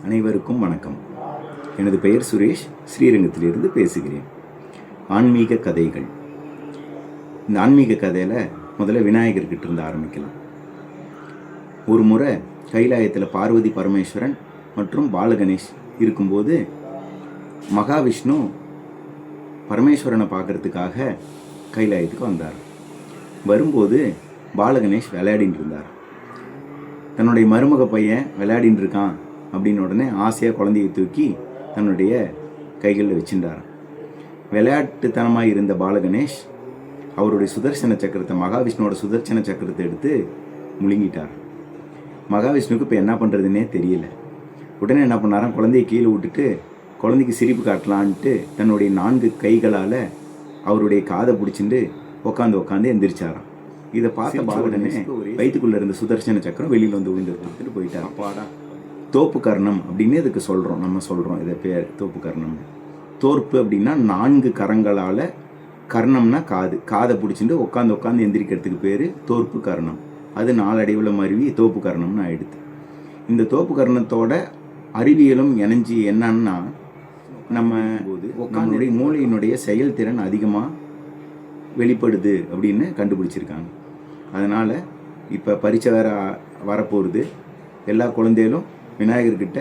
அனைவருக்கும் வணக்கம். எனது பெயர் சுரேஷ், ஸ்ரீரங்கத்திலிருந்து பேசுகிறேன். ஆன்மீக கதைகள். இந்த ஆன்மீக கதையில் முதல்ல விநாயகர்கிட்ட இருந்து ஆரம்பிக்கலாம். ஒரு முறை கைலாயத்தில் பார்வதி பரமேஸ்வரன் மற்றும் பாலகணேஷ் இருக்கும்போது மகாவிஷ்ணு பரமேஸ்வரனை பார்க்கறதுக்காக கைலாயத்துக்கு வந்தார். வரும்போது பாலகணேஷ் விளையாடின்னு இருந்தார். தன்னுடைய மருமக பையன் விளையாடின்னு இருக்கான் அப்படின்னு உடனே ஆசையாக குழந்தையை தூக்கி தன்னுடைய கைகளில் வச்சுட்டார். விளையாட்டுத்தனமாக இருந்த பாலகணேஷ் அவருடைய சுதர்சன சக்கரத்தை, மகாவிஷ்ணுவோட சுதர்சன சக்கரத்தை எடுத்து முழுங்கிட்டார். மகாவிஷ்ணுவுக்கு இப்போ என்ன பண்ணுறதுன்னே தெரியல. உடனே என்ன பண்ணாராம், குழந்தையை கீழே விட்டுட்டு குழந்தைக்கு சிரிப்பு காட்டலான்ட்டு தன்னுடைய 4 கைகளால் அவருடைய காதை பிடிச்சிட்டு உட்காந்து எந்திரிச்சாராம். இதை பார்த்த பாலகணேஷ் வயிற்றுக்குள்ளே இருந்த சுதர்சன சக்கரம் வெளியில் வந்து விழுந்து கொடுத்துட்டு போயிட்டார். அப்பாடா, தோப்பு கர்ணம் அப்படின்னு இதுக்கு சொல்கிறோம். நம்ம சொல்கிறோம் இதை பேர் தோப்பு கர்ணம். தோற்பு அப்படின்னா 4 கரங்களால், கர்ணம்னா காதை பிடிச்சிட்டு உட்காந்து எந்திரிக்கிறதுக்கு பேர் தோற்பு கர்ணம். அது நாளடைவில் மருவி தோப்பு கர்ணம்னு ஆயிடுது. இந்த தோப்பு கர்ணத்தோட அறிவியலும் இணைஞ்சி என்னன்னா, நம்மளுடைய மூளையினுடைய செயல்திறன் அதிகமாக வெளிப்படுது அப்படின்னு கண்டுபிடிச்சிருக்காங்க. அதனால் இப்போ பரீட்சை வேற வரப்போகுது. எல்லா குழந்தைகளும் விநாயகர்கிட்ட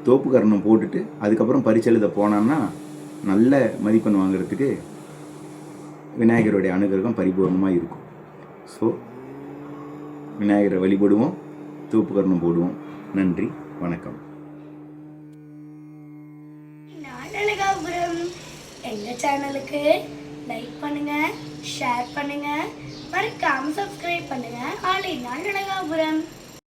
தோப்பு கர்ணம் போட்டுட்டு அதுக்கப்புறம் பரீட்சை எழுத போனான்னா நல்ல மதிப்பெண் வாங்கிறதுக்கு விநாயகருடைய அனுகிரகம் பரிபூர்ணமாக இருக்கும். ஸோ விநாயகரை வழிபடுவோம், தோப்பு கர்ணம் போடுவோம். நன்றி, வணக்கம். எங்கள் சேனலுக்கு லைக் பண்ணுங்க, ஷேர் பண்ணுங்க, மறக்காம சப்ஸ்கிரைப் பண்ணுங்க. ஆலை நாள் அழகாபுரம்.